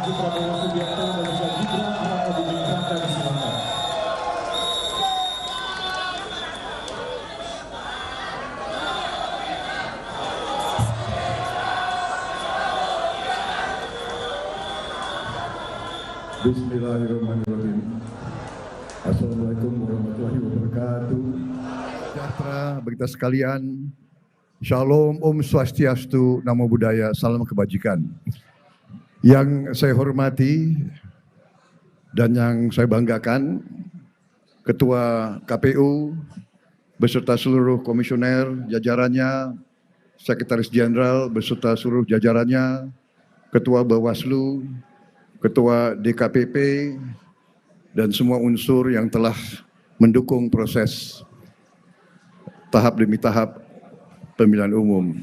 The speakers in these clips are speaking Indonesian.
Haji Prabowo Subianto dan Bapak Gibran Raka Buming Raka disilakan. Bismillahirrahmanirrahim. Assalamualaikum warahmatullahi wabarakatuh. Sejahtera bagi kita sekalian. Shalom, Om Swastiastu, Namo Buddhaya, salam kebajikan. Yang saya hormati dan yang saya banggakan, Ketua KPU beserta seluruh komisioner jajarannya, Sekretaris Jenderal beserta seluruh jajarannya, Ketua Bawaslu, Ketua DKPP, dan semua unsur yang telah mendukung proses tahap demi tahap pemilihan umum.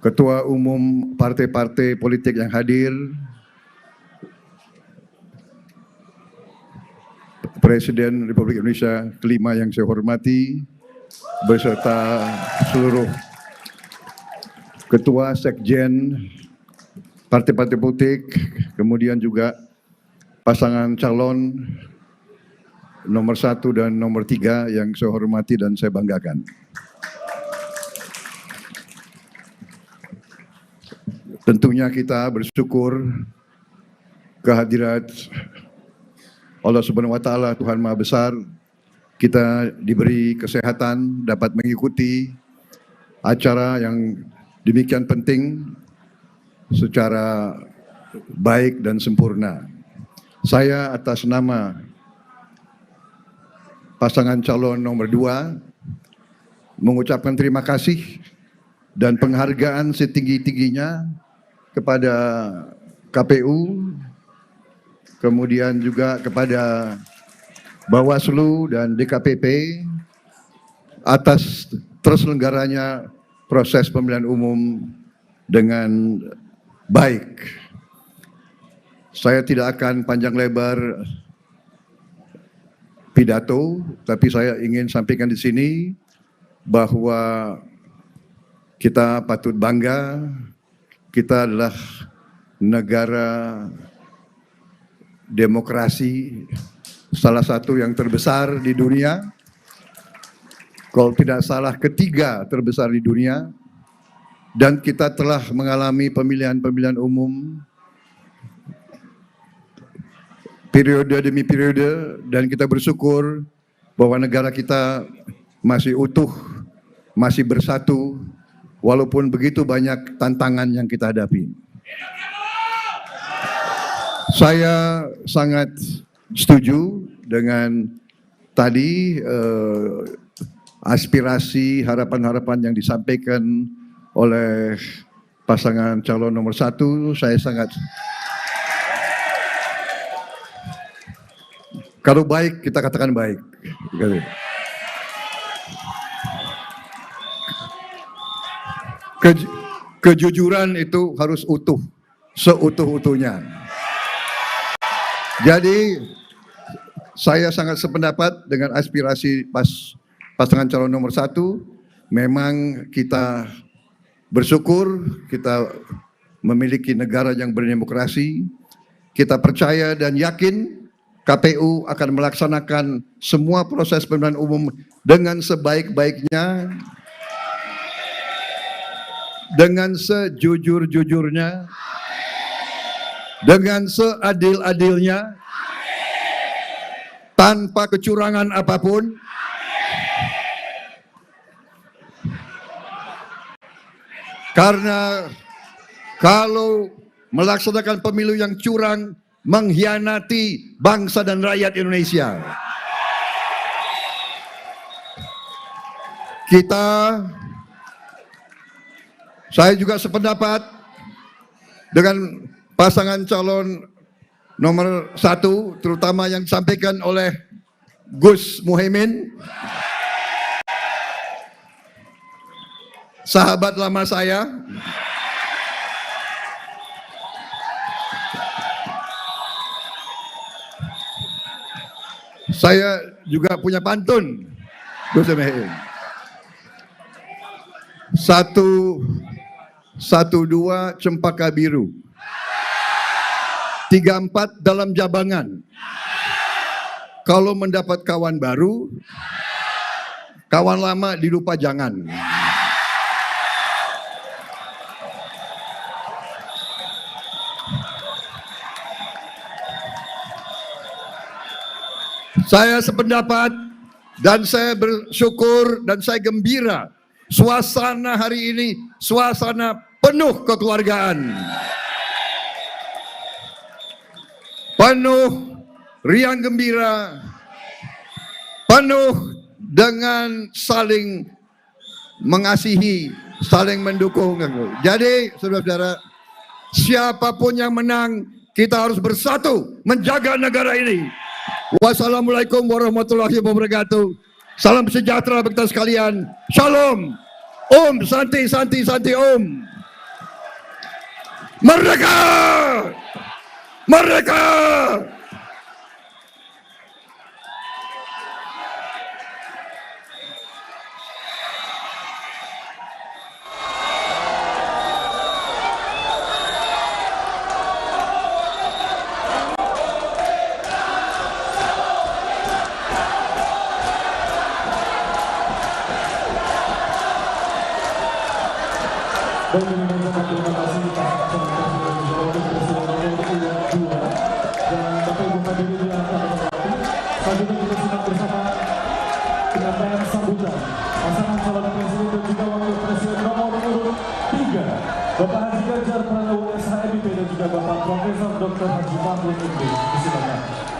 Ketua umum partai-partai politik yang hadir, Presiden Republik Indonesia kelima yang saya hormati, beserta seluruh ketua sekjen partai-partai politik, kemudian juga pasangan calon nomor 1 dan nomor 3 yang saya hormati dan saya banggakan. Tentunya kita bersyukur kehadirat Allah Subhanahu wa Ta'ala, Tuhan Maha Besar. Kita diberi kesehatan, dapat mengikuti acara yang demikian penting secara baik dan sempurna. Saya atas nama pasangan calon nomor 2 mengucapkan terima kasih dan penghargaan setinggi-tingginya kepada KPU, kemudian juga kepada Bawaslu dan DKPP atas terselenggaranya proses pemilihan umum dengan baik. Saya tidak akan panjang lebar pidato, tapi saya ingin sampaikan di sini bahwa kita patut bangga. Kita adalah negara demokrasi salah satu yang terbesar di dunia. Kalau tidak salah ketiga terbesar di dunia. Dan kita telah mengalami pemilihan-pemilihan umum periode demi periode, dan kita bersyukur bahwa negara kita masih utuh, masih bersatu, walaupun begitu banyak tantangan yang kita hadapi. Saya sangat setuju dengan tadi aspirasi, harapan-harapan yang disampaikan oleh pasangan calon nomor 1. Saya sangat, kalau baik kita katakan baik. Kejujuran itu harus utuh, seutuh-utuhnya. Jadi saya sangat sependapat dengan aspirasi pasangan calon nomor 1. Memang kita bersyukur kita memiliki negara yang berdemokrasi. Kita percaya dan yakin KPU akan melaksanakan semua proses pemilihan umum dengan sebaik-baiknya, dengan sejujur-jujurnya, dengan seadil-adilnya, tanpa kecurangan apapun. Karena kalau melaksanakan pemilu yang curang, mengkhianati bangsa dan rakyat Indonesia. Saya juga sependapat dengan pasangan calon nomor 1, terutama yang disampaikan oleh Gus Muhaimin, sahabat lama saya. Saya juga punya pantun, Gus Muhaimin. 12 Cempaka Biru, 34 dalam Jabangan. Kalau mendapat kawan baru, kawan lama dilupa jangan. Saya sependapat dan saya bersyukur dan saya gembira. Suasana hari ini, suasana penuh kekeluargaan. Penuh riang gembira, penuh dengan saling mengasihi, saling mendukung. Jadi, saudara-saudara, siapapun yang menang, kita harus bersatu menjaga negara ini. Wassalamualaikum warahmatullahi wabarakatuh. Salam sejahtera bagi kita sekalian. Shalom. Om Santi Santi Santi Om. Merdeka! Merdeka! Dan mengucapkan terima kasih Pak Presiden Jokowi Presiden nomor 2 dan Bapak Ibu hadirin yang kami hormati. Selanjutnya kita simak bersama penyampaian sambutan pasangan calon presiden dan juga wakil presiden nomor urut 3 Bapak Haji Ganjar Pranowo SHMIP dan juga Bapak Profesor Dr. Haji Mahfud MD. Disilakan.